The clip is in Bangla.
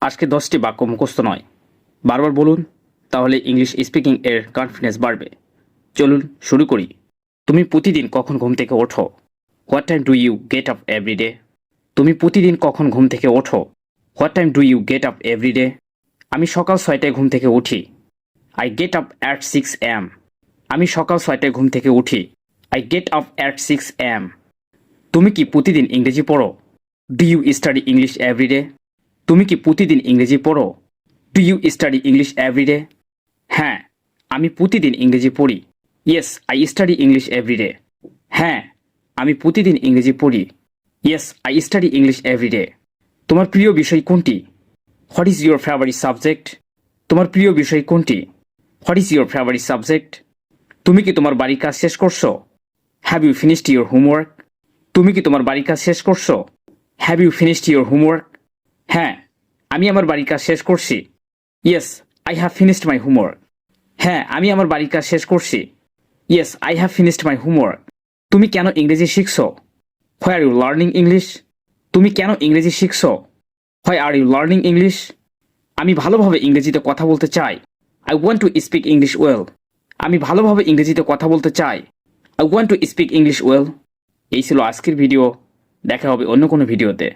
আজকে 10টি বাক্য মুখস্থ নয়, বারবার বলুন, তাহলে ইংলিশ স্পিকিং এর কনফিডেন্স বাড়বে। চলুন শুরু করি। তুমি প্রতিদিন কখন ঘুম থেকে ওঠো? What time do you get up every day? তুমি প্রতিদিন কখন ঘুম থেকে ওঠো? What time do you get up every day? আমি সকাল 6টায় ঘুম থেকে উঠি। I get up at 6 am। আমি সকাল 6টায় ঘুম থেকে উঠি। I get up at 6 am। তুমি কি প্রতিদিন ইংরেজি পড়ো? Do you study English every day? তুমি কি প্রতিদিন ইংরেজি পড়ো? Do you study English every day? হ্যাঁ, আমি প্রতিদিন ইংরেজি পড়ি। Yes, I study English every day. হ্যাঁ, আমি প্রতিদিন ইংরেজি পড়ি। Yes, I study English every day. তোমার প্রিয় বিষয় কোনটি? What is your favourite subject? তোমার প্রিয় বিষয় কোনটি? What is your favourite subject? তুমি কি তোমার বাড়ির কাজ শেষ করছো? Have you finished your homework? তুমি কি তোমার বাড়ির কাজ শেষ করছো? Have you finished your homework? হ্যাঁ, আমি আমার বাড়ির কাজ শেষ করছি। Yes, I have finished my homework. হ্যাঁ, আমি আমার বাড়ির কাজ শেষ করছি। Yes, I have finished my homework. তুমি কেন ইংরেজি শিখছো? Why are you learning English? তুমি কেন ইংরেজি শিখছো? Why are you learning English? আমি ভালোভাবে ইংরেজিতে কথা বলতে চাই। I want to speak English well. আমি ভালোভাবে ইংরেজিতে কথা বলতে চাই। I want to speak English well. এই ছিল আজকের ভিডিও। দেখা হবে অন্য কোনো ভিডিওতে।